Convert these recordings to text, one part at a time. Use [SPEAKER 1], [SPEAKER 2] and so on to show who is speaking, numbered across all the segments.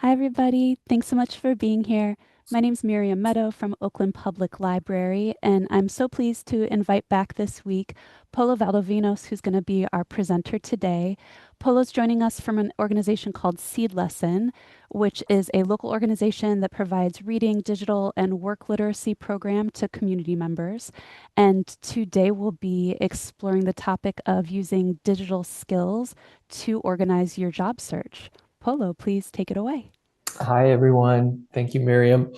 [SPEAKER 1] Hi, everybody. Thanks so much for being here. My name's Miriam Meadow from Oakland Public Library, and I'm so pleased to invite back this week Polo Valdovinos, who's going to be our presenter today. Polo's joining us from an organization called Seedlesson, which is a local organization that provides reading, digital, and work literacy program to community members. And today we'll be exploring the topic of using digital skills to organize your job search. Polo, please take it away.
[SPEAKER 2] Hi, everyone. Thank you, Miriam.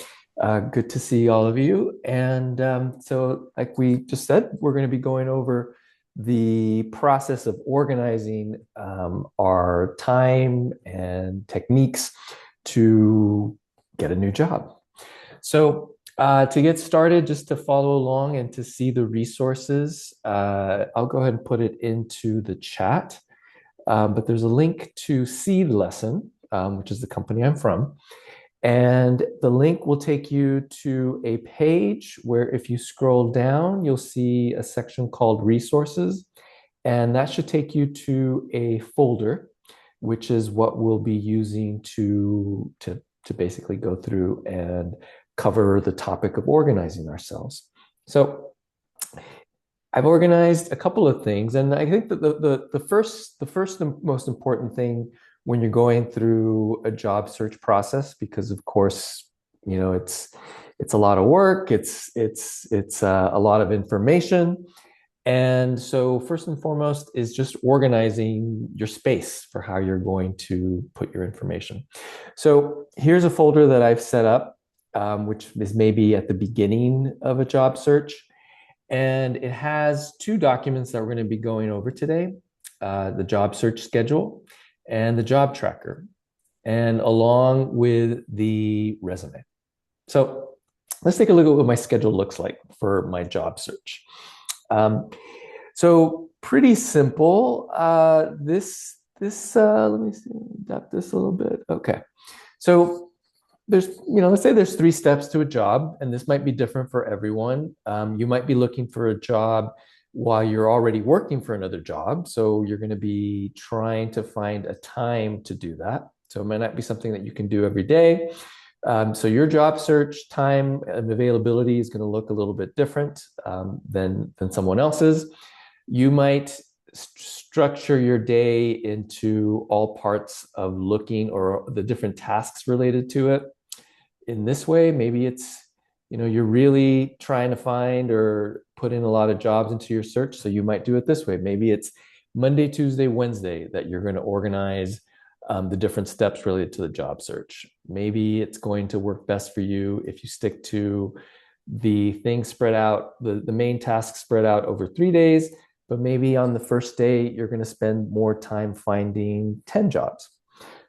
[SPEAKER 2] Good to see all of you. And so, like we just said, we're going to be going over the process of organizing our time and techniques to get a new job. So, to get started, just to follow along and to see the resources, I'll go ahead and put it into the chat. But there's a link to Seedlesson, which is the company I'm from. And the link will take you to a page where if you scroll down, you'll see a section called resources. And that should take you to a folder, which is what we'll be using to basically go through and cover the topic of organizing ourselves. So I've organized a couple of things, and I think that the first and most important thing when you're going through a job search process, because of course, it's a lot of work, it's a lot of information, and so first and foremost is just organizing your space for how you're going to put your information. So here's a folder that I've set up, which is maybe at the beginning of a job search. And it has two documents that we're going to be going over today, the job search schedule and the job tracker, and along with the resume. So let's take a look at what my schedule looks like for my job search. So pretty simple. Let me see, adapt this a little bit. Okay. So let's say there's three steps to a job, and this might be different for everyone. You might be looking for a job while you're already working for another job. So you're going to be trying to find a time to do that. So it might not be something that you can do every day. So your job search time and availability is going to look a little bit different than someone else's. You might structure your day into all parts of looking or the different tasks related to it in this way. Maybe it's, you're really trying to find or put in a lot of jobs into your search. So you might do it this way. Maybe it's Monday, Tuesday, Wednesday that you're going to organize the different steps related to the job search. Maybe it's going to work best for you if you stick to the things spread out, the main tasks spread out over 3 days, but maybe on the first day, you're going to spend more time finding 10 jobs.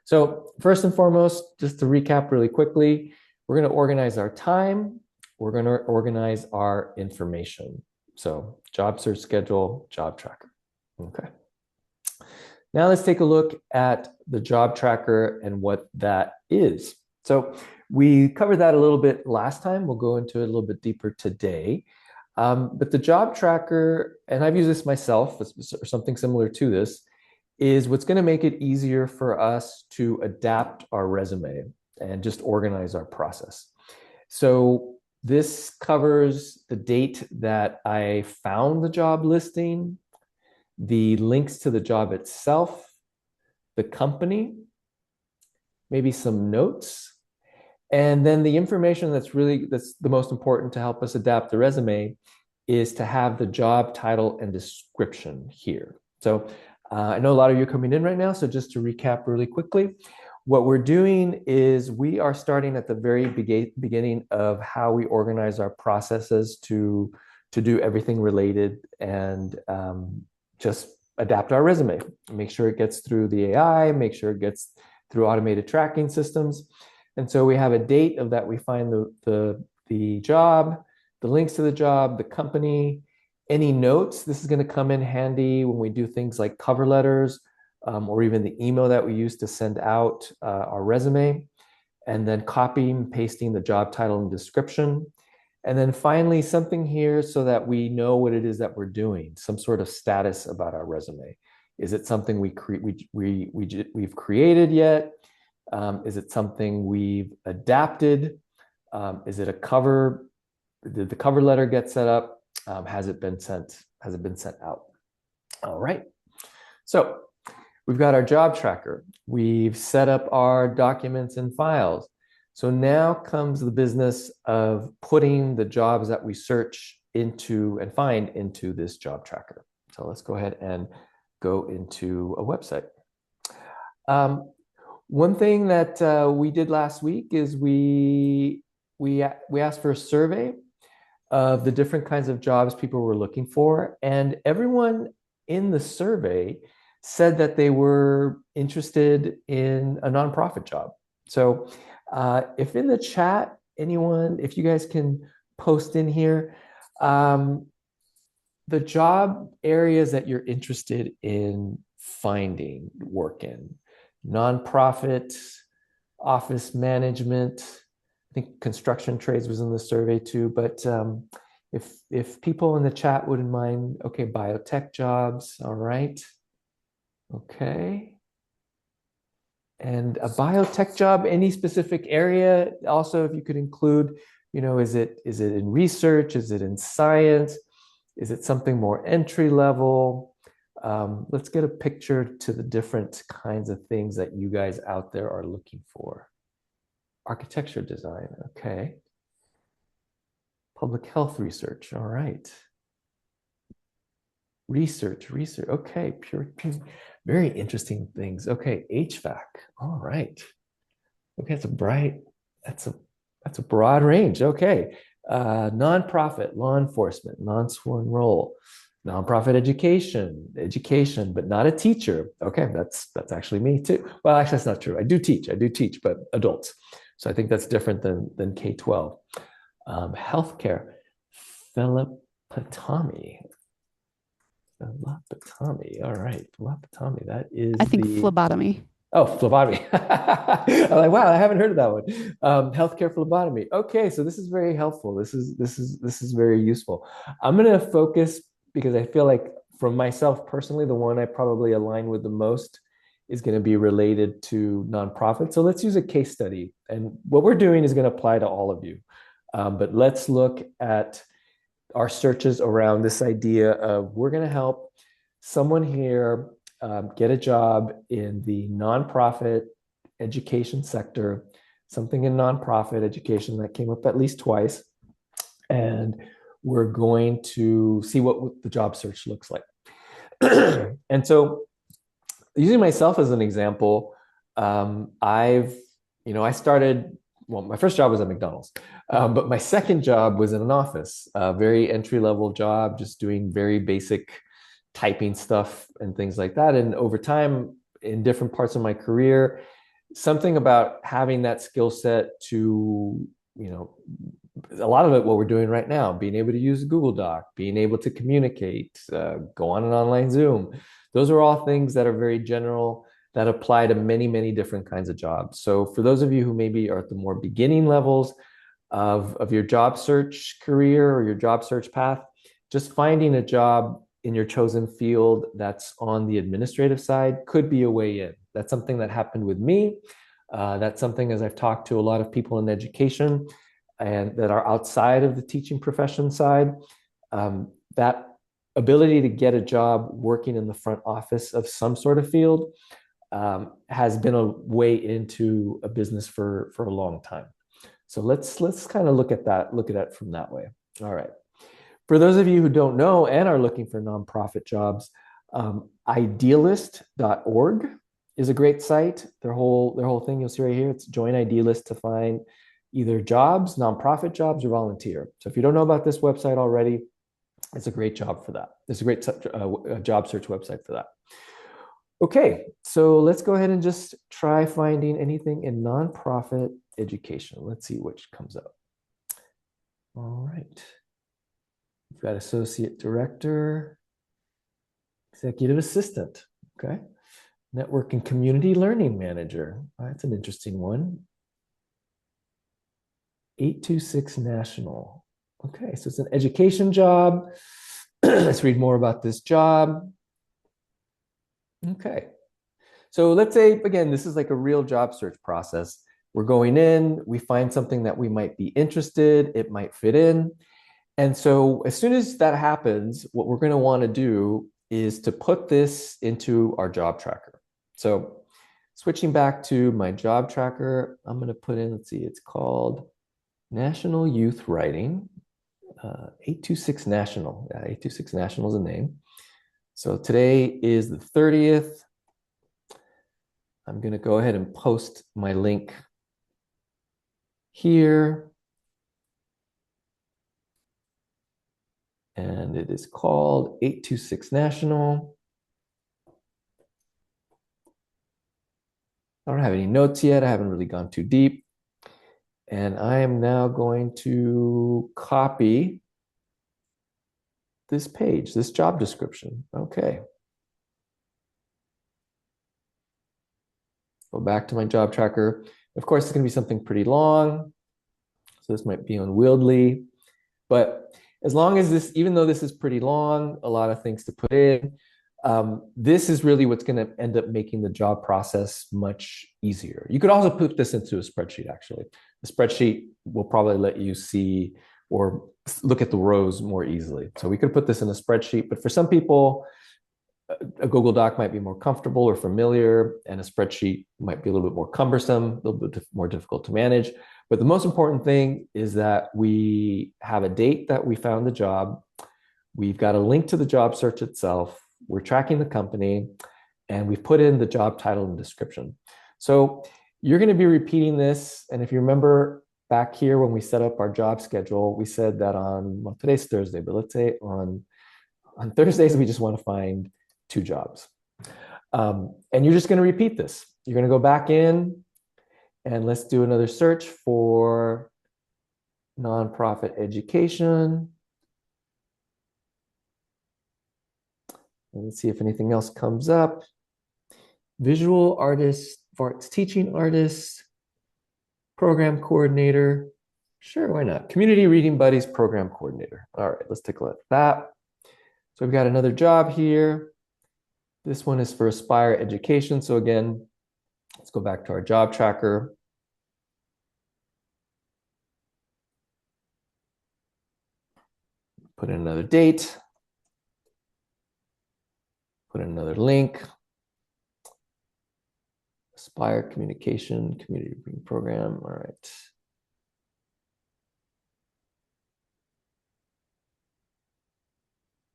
[SPEAKER 2] So first and foremost, just to recap really quickly, we're going to organize our time. We're going to organize our information. So job search schedule, job tracker. Okay. Now let's take a look at the job tracker and what that is. So we covered that a little bit last time. We'll go into it a little bit deeper today. But the job tracker, and I've used this myself, or something similar to this, is what's going to make it easier for us to adapt our resume and just organize our process. So this covers the date that I found the job listing, the links to the job itself, the company, maybe some notes, and then the information that's the most important to help us adapt the resume is to have the job title and description here. So I know a lot of you are coming in right now, so just to recap really quickly, what we're doing is we are starting at the very beginning of how we organize our processes to do everything related and just adapt our resume, make sure it gets through the AI, make sure it gets through automated tracking systems. And so we have a date of that we find the job, the links to the job, the company, any notes. This is going to come in handy when we do things like cover letters, or even the email that we use to send out our resume, and then copying and pasting the job title and description. And then finally, something here so that we know what it is that we're doing, some sort of status about our resume. Is it something we've created yet? Is it something we've adapted? Is it a cover? Did the cover letter get set up? Has it been sent? Has it been sent out? All right. So we've got our job tracker. We've set up our documents and files. So now comes the business of putting the jobs that we search into and find into this job tracker. So let's go ahead and go into a website. One thing that we did last week is we asked for a survey of the different kinds of jobs people were looking for, and everyone in the survey said that they were interested in a nonprofit job. So if in the chat, anyone, if you guys can post in here, the job areas that you're interested in finding work in: nonprofit, office management. I think construction trades was in the survey too, but if people in the chat wouldn't mind, okay, biotech jobs, all right. Okay. And a biotech job, any specific area? Also, if you could include, is it in research? Is it in science? Is it something more entry level? Let's get a picture to the different kinds of things that you guys out there are looking for. Architecture design, okay. Public health research, all right. Research, okay. Pure, very interesting things. Okay, HVAC, all right. Okay, that's a broad range. Okay, nonprofit, law enforcement, non-sworn role, nonprofit education, but not a teacher. Okay, that's actually me too. Well, actually, that's not true. I do teach, but adults. So I think that's different than K-12. Healthcare, phlebotomy. Phlebotomy. All right, phlebotomy. That is
[SPEAKER 1] I think phlebotomy.
[SPEAKER 2] Oh, phlebotomy. I'm like, wow, I haven't heard of that one. Healthcare phlebotomy. Okay, so this is very helpful. This is very useful. I'm going to focus because I feel like from myself personally, the one I probably align with the most is going to be related to nonprofit. So let's use a case study, and what we're doing is going to apply to all of you. But let's look at our searches around this idea of we're going to help someone here get a job in the nonprofit education sector, something in nonprofit education that came up at least twice. And we're going to see what the job search looks like. And so using myself as an example, I started, well, my first job was at McDonald's, but my second job was in an office, a very entry-level job, just doing very basic typing stuff and things like that. And over time, in different parts of my career, something about having that skill set to, a lot of it, what we're doing right now, being able to use Google Doc, being able to communicate, go on an online Zoom. Those are all things that are very general that apply to many, many different kinds of jobs. So for those of you who maybe are at the more beginning levels of your job search career or your job search path, just finding a job in your chosen field that's on the administrative side could be a way in. That's something that happened with me. That's something, as I've talked to a lot of people in education and that are outside of the teaching profession side, that ability to get a job working in the front office of some sort of field has been a way into a business for a long time. So let's kind of look at it from that way. All right. For those of you who don't know and are looking for nonprofit jobs, idealist.org is a great site. Their whole thing you'll see right here, it's join Idealist to find either jobs, nonprofit jobs, or volunteer. So if you don't know about this website already, it's a great job for that. It's a great job search website for that. Okay, so let's go ahead and just try finding anything in nonprofit education. Let's see which comes up. All right. We've got associate director, executive assistant, okay. Network and community learning manager. That's an interesting one. 826 National. Okay, so it's an education job. Let's read more about this job. Okay, So let's say, again, this is like a real job search process. We're going in, we find something that we might be interested, it might fit in. And so as soon as that happens, what we're going to want to do is to put this into our job tracker. So switching back to my job tracker, I'm going to put in, let's see, it's called National Youth Writing, 826 National. Yeah, 826 National is a name. So today is the 30th. I'm going to go ahead and post my link here. And it is called 826 National. I don't have any notes yet. I haven't really gone too deep. And I am now going to copy this page, this job description. Okay. Go back to my job tracker. Of course, it's going to be something pretty long. So this might be unwieldy. But as long as this, even though this is pretty long, a lot of things to put in, this is really what's going to end up making the job process much easier. You could also put this into a spreadsheet, actually. The spreadsheet will probably let you see or look at the rows more easily. So we could put this in a spreadsheet, but for some people, a Google Doc might be more comfortable or familiar, and a spreadsheet might be a little bit more cumbersome, a little bit more difficult to manage. But the most important thing is that we have a date that we found the job. We've got a link to the job search itself. We're tracking the company, and we've put in the job title and description. So you're going to be repeating this. And if you remember back here when we set up our job schedule, we said that on, well, today's Thursday, but let's say on Thursdays, we just want to find 2 jobs. And you're just going to repeat this. You're going to go back in and let's do another search for nonprofit education. And let's see if anything else comes up. Visual artist, arts teaching artist, program coordinator. Sure, why not? Community Reading Buddies program coordinator. All right, let's take a look at that. So we've got another job here. This one is for Aspire Education. So again, let's go back to our job tracker. Put in another date. Put in another link. Aspire Communication, Community Reading Program. All right.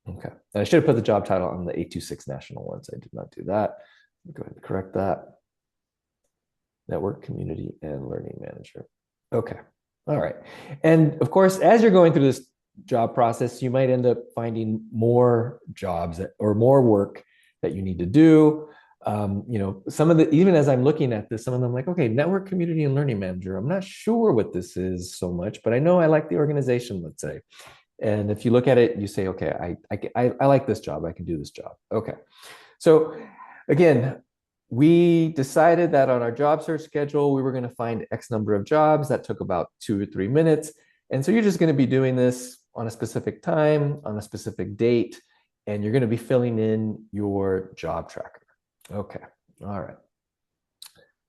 [SPEAKER 2] Okay. And I should have put the job title on the 826 National one, so I did not do that. Go ahead and correct that. Network, Community, and Learning Manager. Okay. All right. And of course, as you're going through this job process, you might end up finding more jobs or more work that you need to do. You know, some of the, even as I'm looking at this, some of them like, okay, Network, Community, and Learning Manager. I'm not sure what this is so much, but I know I like the organization, let's say. And if you look at it, you say, okay, I like this job. I can do this job. Okay. So again, we decided that on our job search schedule, we were going to find X number of jobs. That took about 2 or 3 minutes. And so you're just going to be doing this on a specific time, on a specific date, and you're going to be filling in your job tracker. Okay. All right.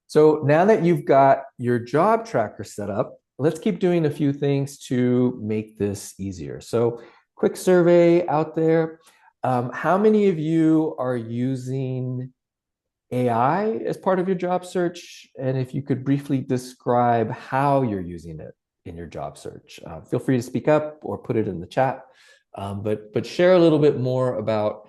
[SPEAKER 2] So now that you've got your job tracker set up, let's keep doing a few things to make this easier. So quick survey out there. How many of you are using AI as part of your job search? And if you could briefly describe how you're using it in your job search. Feel free to speak up or put it in the chat, but share a little bit more about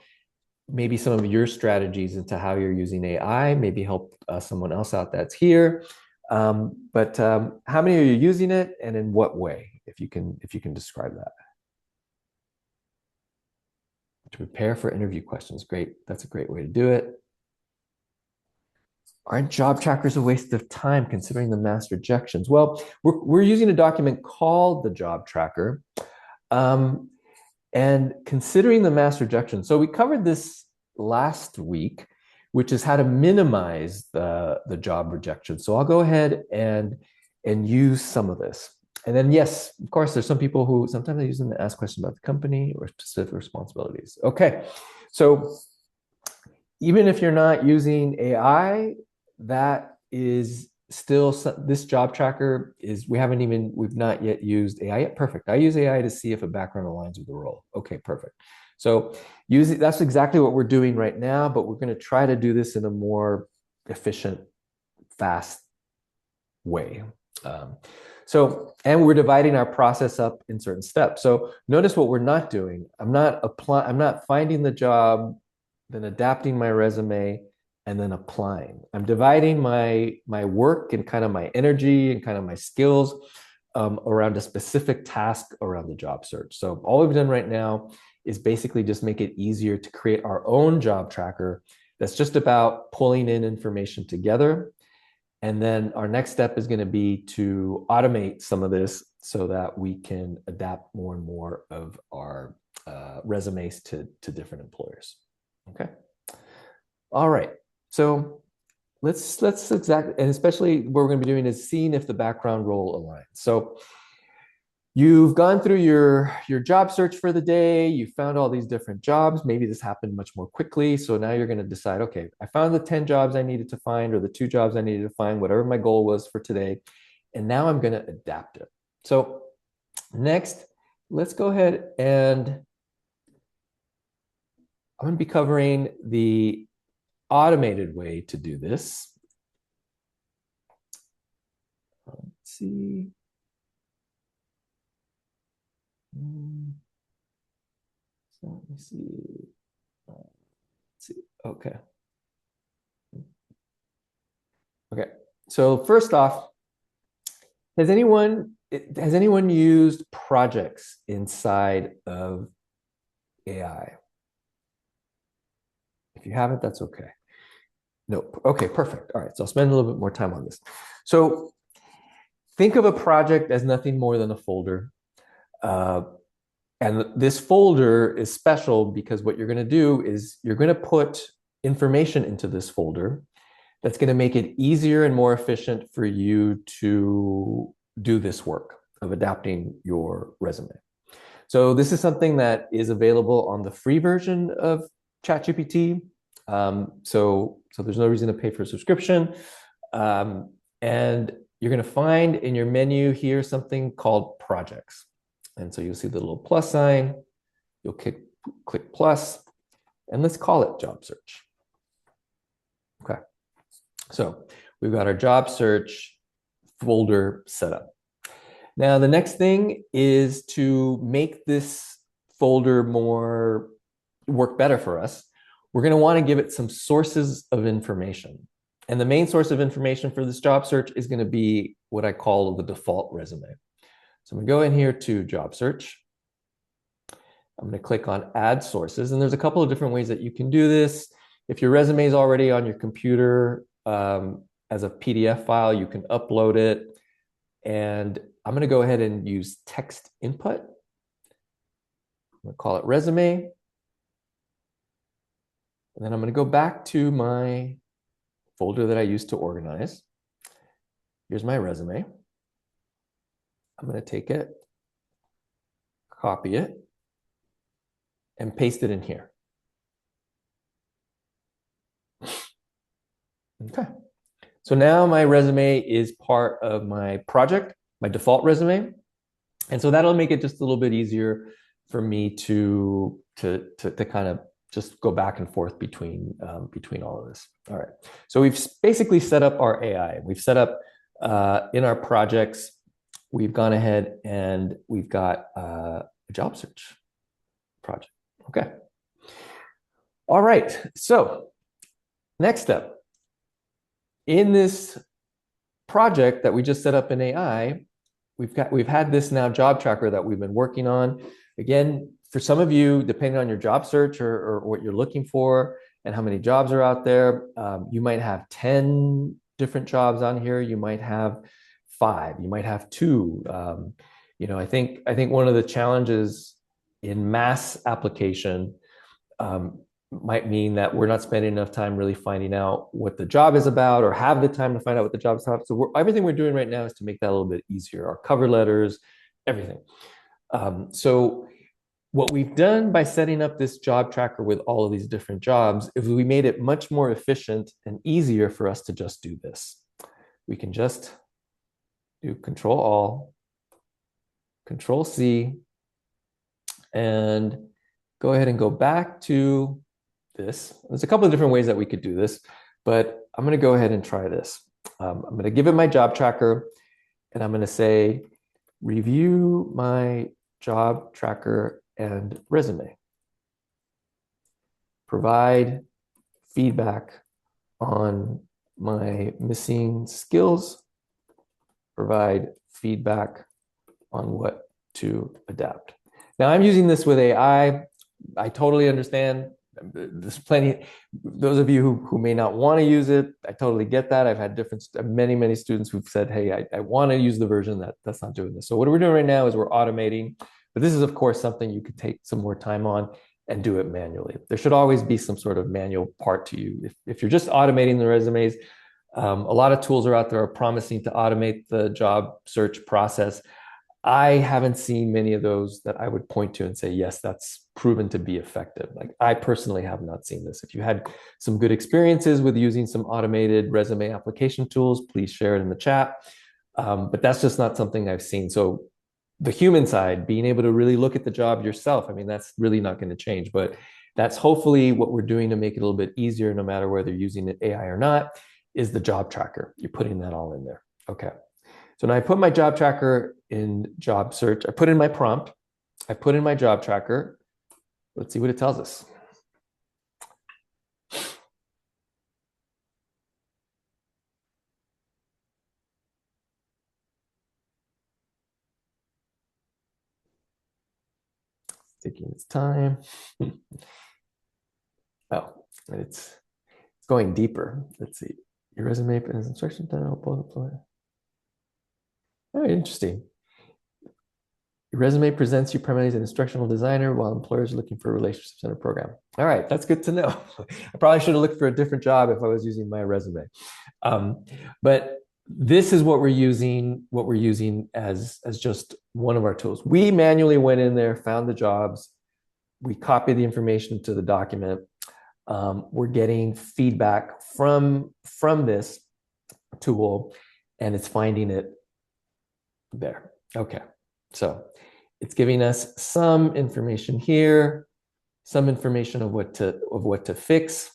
[SPEAKER 2] maybe some of your strategies into how you're using AI, maybe help someone else out that's here. But how many are you using it, and in what way, if you can describe that? To prepare for interview questions. Great. That's a great way to do it. Aren't job trackers a waste of time considering the mass rejections? Well, we're using a document called the job tracker. And considering the mass rejection. So we covered this last week, which is how to minimize the job rejection. So I'll go ahead and use some of this. And then, yes, of course, there's some people who sometimes I use them to ask questions about the company or specific responsibilities. Okay, so even if you're not using AI, that is still this job tracker is we've not yet used AI yet. Perfect. I use AI to see if a background aligns with the role. Okay, perfect. So that's exactly what we're doing right now, but we're going to try to do this in a more efficient, fast way. And we're dividing our process up in certain steps. So notice what we're not doing. I'm not finding the job, then adapting my resume, and then applying. I'm dividing my work and kind of my energy and kind of my skills around a specific task around the job search. So all we've done right now is basically just make it easier to create our own job tracker that's just about pulling in information together. And then our next step is going to be to automate some of this so that we can adapt more and more of our resumes to different employers. Okay. All right. So let's exactly, and especially what we're going to be doing is seeing if the background role aligns. So you've gone through your job search for the day. You found all these different jobs. Maybe this happened much more quickly. So now you're going to decide, okay, I found the 10 jobs I needed to find or the 2 jobs I needed to find, whatever my goal was for today. And now I'm going to adapt it. So next, let's go ahead and I'm going to be covering the automated way to do this. Let's see. So let me see. Let's see. Okay. Okay. So first off, has anyone used projects inside of AI? If you haven't, that's okay. Nope. Okay, perfect. All right. So I'll spend a little bit more time on this. So think of a project as nothing more than a folder. And this folder is special because what you're going to do is you're going to put information into this folder that's going to make it easier and more efficient for you to do this work of adapting your resume. So this is something that is available on the free version of ChatGPT. So there's no reason to pay for a subscription. And you're going to find in your menu here something called projects. And so you'll see the little plus sign, you'll click plus, and let's call it job search. Okay. So we've got our job search folder set up. Now, the next thing is to make this folder work better for us. We're going to want to give it some sources of information. And the main source of information for this job search is going to be what I call the default resume. So I'm going to go in here to job search. I'm going to click on add sources. And there's a couple of different ways that you can do this. If your resume is already on your computer as a PDF file, you can upload it. And I'm going to go ahead and use text input. I'm going to call it resume. And then I'm going to go back to my folder that I used to organize. Here's my resume. I'm going to take it, copy it, and paste it in here. Okay. So now my resume is part of my project, my default resume. And so that'll make it just a little bit easier for me to kind of just go back and forth between all of this. All right. So we've basically set up our AI. We've set up in our projects, we've gone ahead and we've got a job search project. Okay. All right. So next step. In this project that we just set up in AI, we've had this now job tracker that we've been working on. Again, for some of you, depending on your job search or what you're looking for and how many jobs are out there, you might have 10 different jobs on here. You might have 5. You might have 2. I think one of the challenges in mass application might mean that we're not spending enough time really finding out what the job is about or have the time to find out what the job is about. So everything we're doing right now is to make that a little bit easier. Our cover letters, everything. So what we've done by setting up this job tracker with all of these different jobs is we made it much more efficient and easier for us to just do this. We can just do Control All, Control C, and go ahead and go back to this. There's a couple of different ways that we could do this, but I'm going to go ahead and try this. I'm going to give it my job tracker, and I'm going to say, review my job tracker and resume. Provide feedback on my missing skills. Provide feedback on what to adapt. Now I'm using this with AI. I totally understand. There's plenty, those of you who may not want to use it, I totally get that. I've had many students who've said, hey, I want to use the version that's not doing this. So what we're doing right now is we're automating, but this is of course something you could take some more time on and do it manually. There should always be some sort of manual part to you. If you're just automating the resumes, a lot of tools are out there are promising to automate the job search process. I haven't seen many of those that I would point to and say, yes, that's proven to be effective. Like I personally have not seen this. If you had some good experiences with using some automated resume application tools, please share it in the chat. But that's just not something I've seen. So the human side, being able to really look at the job yourself, I mean, that's really not going to change. But that's hopefully what we're doing to make it a little bit easier, no matter whether you're using AI or not, is the job tracker. You're putting that all in there. Okay. So now I put my job tracker in job search. I put in my prompt. I put in my job tracker. Let's see what it tells us. It's taking its time. Oh, it's going deeper. Let's see. Your resume has instructions. Oh, interesting. Your resume presents you primarily as an instructional designer while employers are looking for a relationship center program. All right, that's good to know. I probably should have looked for a different job if I was using my resume. But this is what we're using as just one of our tools. We manually went in there, found the jobs, we copied the information to the document. We're getting feedback from this tool, and it's finding it there. Okay, so it's giving us some information here, some information of what to fix.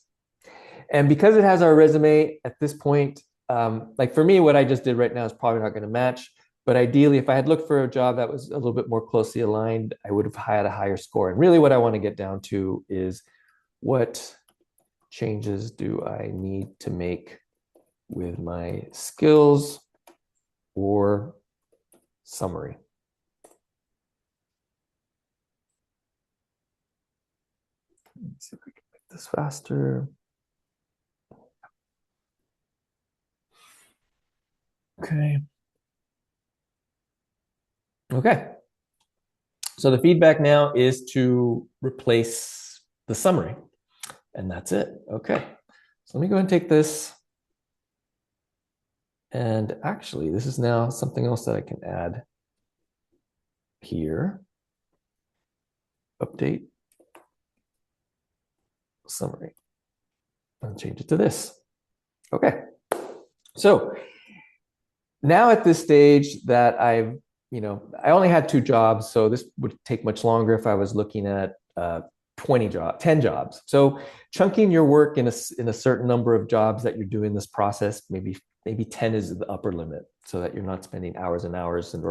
[SPEAKER 2] And because it has our resume at this point, like for me, what I just did right now is probably not going to match. But ideally, if I had looked for a job that was a little bit more closely aligned, I would have had a higher score. And really what I want to get down to is what changes do I need to make with my skills or summary. Let's see if we can make this faster. Okay. Okay. So the feedback now is to replace the summary, and that's it. Okay. So let me go and take this. And actually, this is now something else that I can add here. Update summary. I'll change it to this. Okay. So now at this stage that I only had 2 jobs, so this would take much longer if I was looking at 10 jobs. So chunking your work in a certain number of jobs that you're doing this process, maybe 10 is the upper limit, so that you're not spending hours and hours, and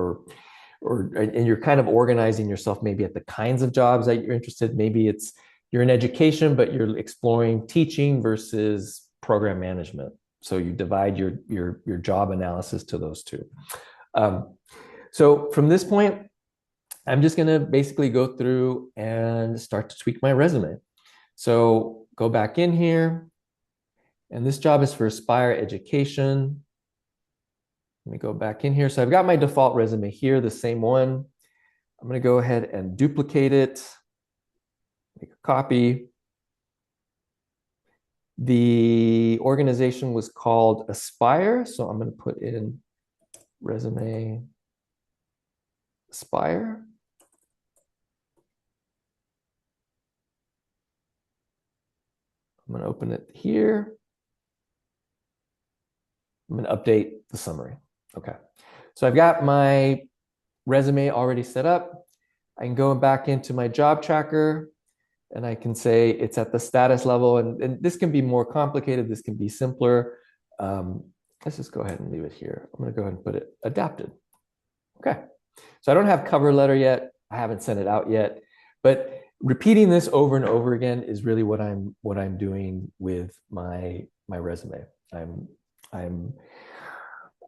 [SPEAKER 2] you're kind of organizing yourself maybe at the kinds of jobs that you're interested. Maybe you're in education, but you're exploring teaching versus program management. So you divide your job analysis to those two. So from this point, I'm just going to basically go through and start to tweak my resume. So go back in here, and this job is for Aspire Education. Let me go back in here. So I've got my default resume here, the same one. I'm going to go ahead and duplicate it, make a copy. The organization was called Aspire, so I'm going to put in resume Aspire. I'm going to open it here. I'm going to update the summary. Okay. So I've got my resume already set up. I can go back into my job tracker and I can say it's at the status level. And this can be more complicated. This can be simpler. Let's just go ahead and leave it here. I'm going to go ahead and put it adapted. Okay. So I don't have cover letter yet. I haven't sent it out yet, but repeating this over and over again is really what I'm doing with my resume.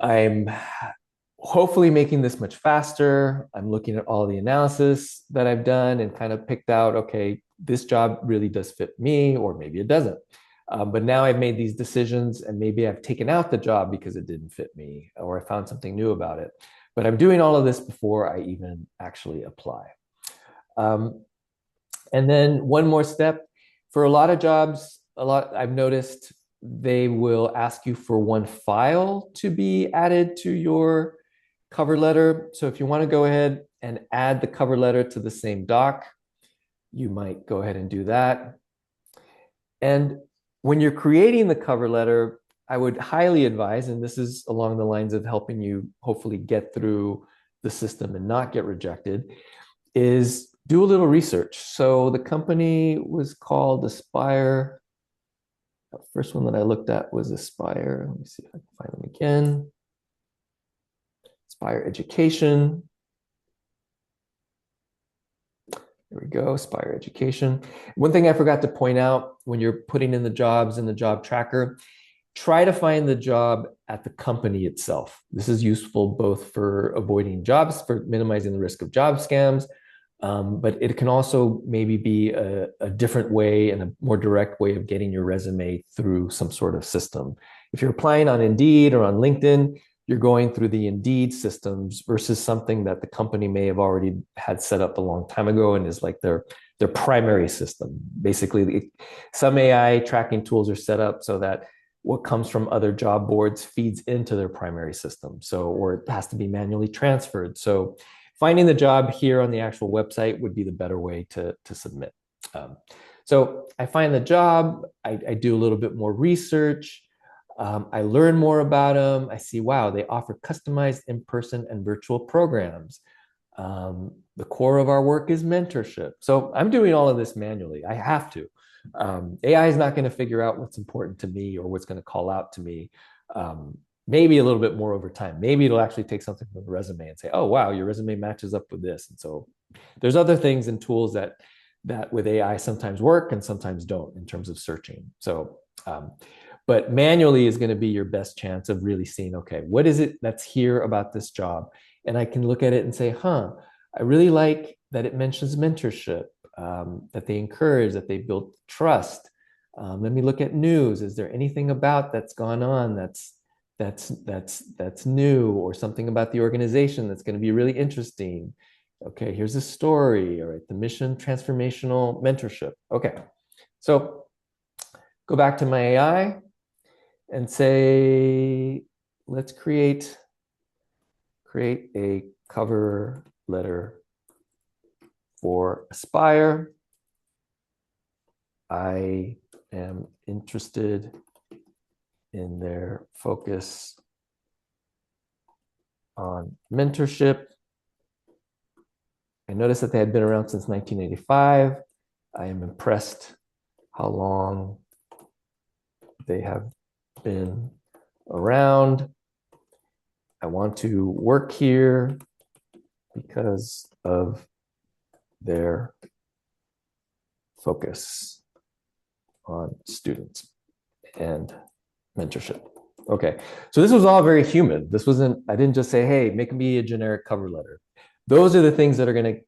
[SPEAKER 2] I'm hopefully making this much faster. I'm looking at all the analysis that I've done and kind of picked out, okay, this job really does fit me, or maybe it doesn't. But now I've made these decisions and maybe I've taken out the job because it didn't fit me, or I found something new about it. But I'm doing all of this before I even actually apply. And then one more step, for a lot of jobs, I've noticed they will ask you for one file to be added to your cover letter. So if you want to go ahead and add the cover letter to the same doc, you might go ahead and do that. And when you're creating the cover letter, I would highly advise, and this is along the lines of helping you hopefully get through the system and not get rejected, is do a little research. So the company was called Aspire. The first one that I looked at was Aspire. Let me see if I can find them again. Aspire Education. There we go, Aspire Education. One thing I forgot to point out when you're putting in the jobs in the job tracker, try to find the job at the company itself. This is useful both for avoiding jobs, for minimizing the risk of job scams, but it can also maybe be a different way and a more direct way of getting your resume through some sort of system. If you're applying on Indeed or on LinkedIn, you're going through the Indeed systems versus something that the company may have already had set up a long time ago and is like their primary system. Basically, some AI tracking tools are set up so that what comes from other job boards feeds into their primary system. So, or it has to be manually transferred. So finding the job here on the actual website would be the better way to submit. So I find the job, I do a little bit more research. I learn more about them. I see, wow, they offer customized in-person and virtual programs. The core of our work is mentorship. So I'm doing all of this manually. I have to. AI is not going to figure out what's important to me or what's going to call out to me. Maybe a little bit more over time. Maybe it'll actually take something from the resume and say, oh, wow, your resume matches up with this. And so there's other things and tools that with AI sometimes work and sometimes don't in terms of searching. So, but manually is going to be your best chance of really seeing, okay, what is it that's here about this job? And I can look at it and say, I really like that it mentions mentorship, that they encourage, that they build trust. Let me look at news. Is there anything about that's gone on that's new, or something about the organization that's going to be really interesting? Okay, here's a story. All right, the mission, transformational mentorship. Okay, so go back to my AI and say, let's create a cover letter for Aspire. I am interested in their focus on mentorship. I noticed that they had been around since 1985. I am impressed how long they have been around. I want to work here because of their focus on students and mentorship. Okay, so this was all very human. This wasn't, I didn't just say, hey, make me a generic cover letter. Those are the things that are going to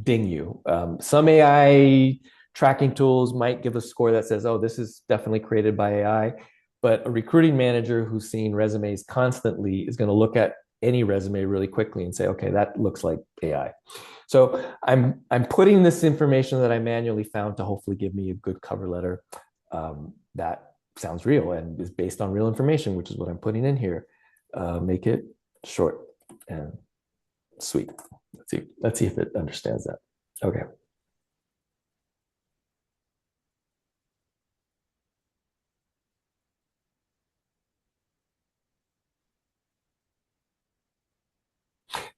[SPEAKER 2] ding you. Some AI tracking tools might give a score that says, oh, this is definitely created by AI. But a recruiting manager who's seeing resumes constantly is going to look at any resume really quickly and say, okay, that looks like AI. So I'm putting this information that I manually found to hopefully give me a good cover letter that sounds real and is based on real information, which is what I'm putting in here. Make it short and sweet. Let's see if it understands that. Okay.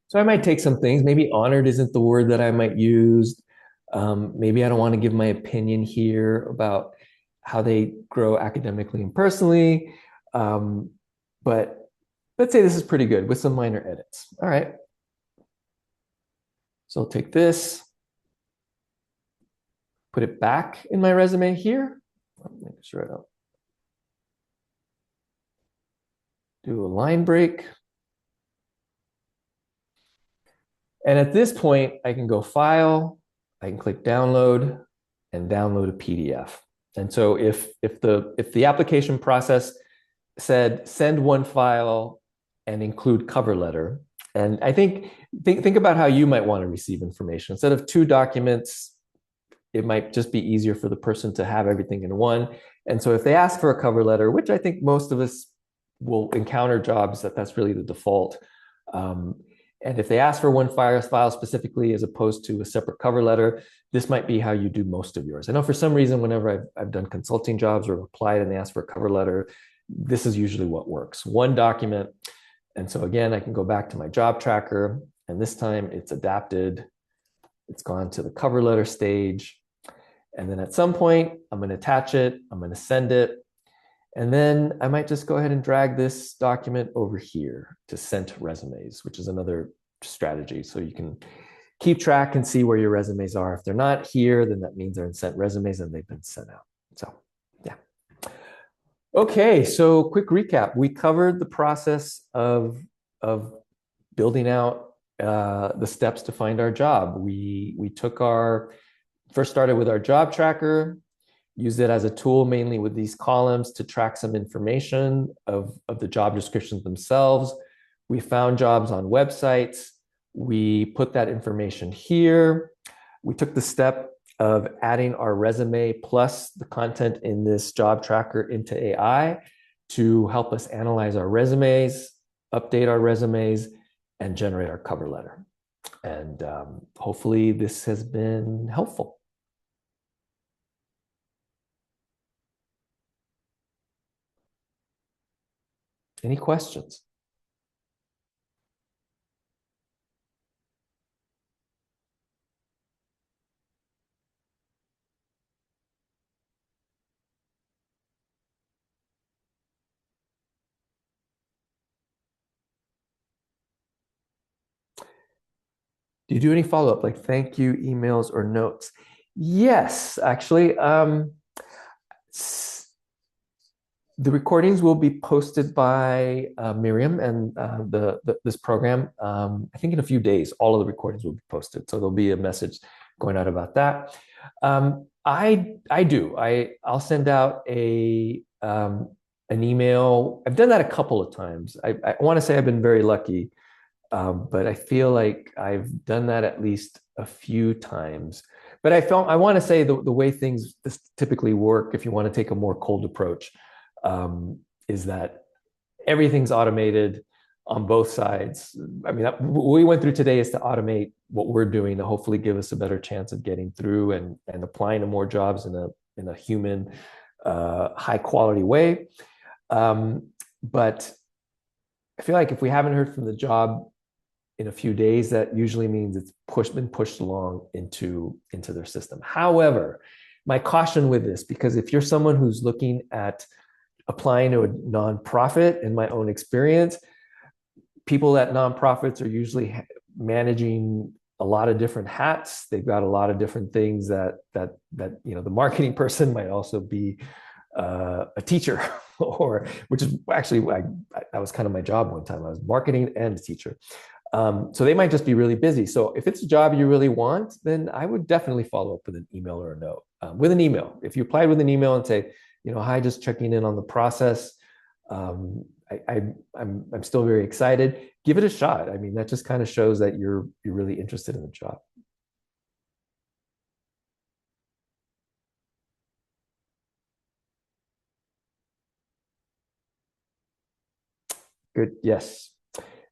[SPEAKER 2] So I might take some things. Maybe honored isn't the word that I might use. Maybe I don't want to give my opinion here about how they grow academically and personally. Um, but let's say this is pretty good with some minor edits. All right. So I'll take this, put it back in my resume here. Make sure I don't do a line break. And at this point, I can go File, I can click Download, and download a PDF. And so if the application process said send one file and include cover letter, and I think about how you might want to receive information. Instead of two documents, it might just be easier for the person to have everything in one. And so if they ask for a cover letter, which I think most of us will encounter jobs that's really the default. And if they ask for one file specifically as opposed to a separate cover letter, this might be how you do most of yours. I know for some reason, whenever I've done consulting jobs or applied and they ask for a cover letter, this is usually what works. One document. And so again, I can go back to my job tracker, and this time it's adapted. It's gone to the cover letter stage. And then at some point, I'm going to attach it. I'm going to send it. And then I might just go ahead and drag this document over here to sent resumes, which is another strategy. So you can keep track and see where your resumes are. If they're not here, then that means they're in sent resumes and they've been sent out. So yeah. Okay, so quick recap. We covered the process of building out the steps to find our job. We first started with our job tracker, used it as a tool mainly with these columns to track some information of the job descriptions themselves. We found jobs on websites. We put that information here. We took the step of adding our resume plus the content in this job tracker into AI to help us analyze our resumes, update our resumes, and generate our cover letter. And hopefully this has been helpful. Any questions? Do you do any follow-up, like thank you emails or notes? Yes, actually. The recordings will be posted by Miriam and this program. I think in a few days, all of the recordings will be posted. So there'll be a message going out about that. I'll send out an email. I've done that a couple of times. I want to say I've been very lucky, but I feel like I've done that at least a few times. But I want to say the way things typically work, if you want to take a more cold approach, is that everything's automated on both sides. I mean, what we went through today is to automate what we're doing to hopefully give us a better chance of getting through and applying to more jobs in a human, high quality way. But I feel like if we haven't heard from the job in a few days, that usually means it's been pushed along into their system. However, my caution with this, because if you're someone who's looking at applying to a nonprofit, in my own experience, people at nonprofits are usually managing a lot of different hats. They've got a lot of different things that the marketing person might also be a teacher, or which is actually that was kind of my job one time. I was marketing and a teacher. So they might just be really busy. So if it's a job you really want, then I would definitely follow up with an email or a note. With an email, if you applied with an email and say, hi, just checking in on the process. I'm still very excited. Give it a shot. I mean, that just kind of shows that you're really interested in the job. Good. Yes.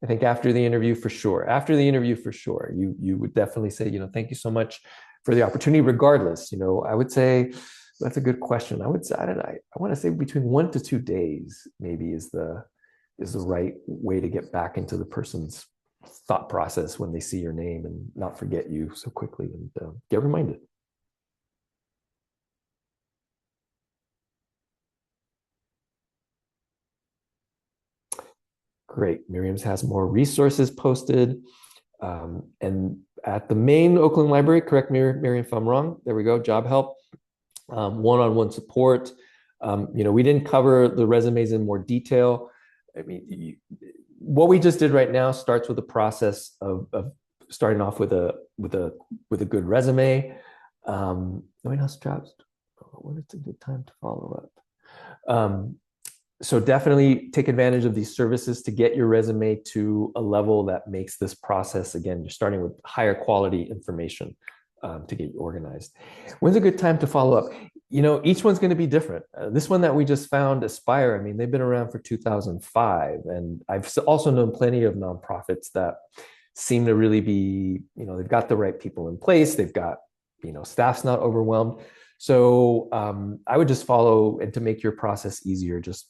[SPEAKER 2] I think after the interview for sure. After the interview for sure, you would definitely say, thank you so much for the opportunity. Regardless, I would say that's a good question. I would say I want to say between 1 to 2 days maybe is the right way to get back into the person's thought process when they see your name and not forget you so quickly and get reminded. Great. Miriam's has more resources posted. And at the main Oakland Library, correct me, Miriam, if I'm wrong, there we go, job help, one-on-one support. We didn't cover the resumes in more detail. I mean, what we just did right now starts with the process of starting off with a good resume. What else jobs? When is a good time to follow up? So definitely take advantage of these services to get your resume to a level that makes this process, again, you're starting with higher quality information to get you organized. When's a good time to follow up? Each one's going to be different. This one that we just found, Aspire, I mean, they've been around for 2005. And I've also known plenty of nonprofits that seem to really be, they've got the right people in place. They've got, staff's not overwhelmed. So I would just follow, and to make your process easier, just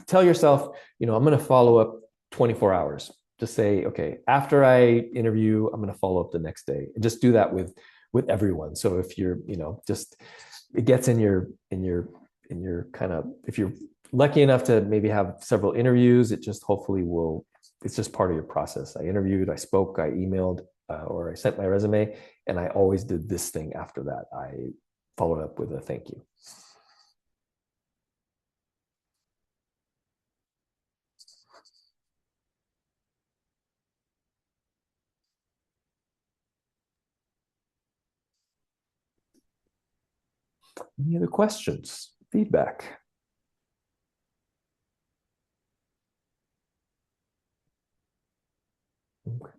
[SPEAKER 2] tell yourself, I'm going to follow up 24 hours. Just say, okay, after I interview, I'm going to follow up the next day. And just do that with everyone. So if you're, just it gets in your kind of, if you're lucky enough to maybe have several interviews, it just hopefully it's just part of your process. I interviewed, I spoke, I emailed, or I sent my resume, and I always did this thing after that. I followed up with a thank you. Any other questions? Feedback? Okay.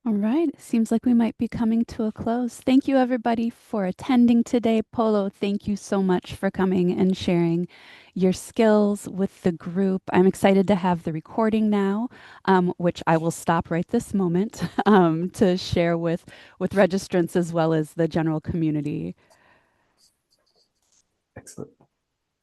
[SPEAKER 1] All right. Seems like we might be coming to a close. Thank you, everybody, for attending today. Polo, thank you so much for coming and sharing your skills with the group. I'm excited to have the recording now, which I will stop right this moment to share with registrants as well as the general community.
[SPEAKER 2] Excellent.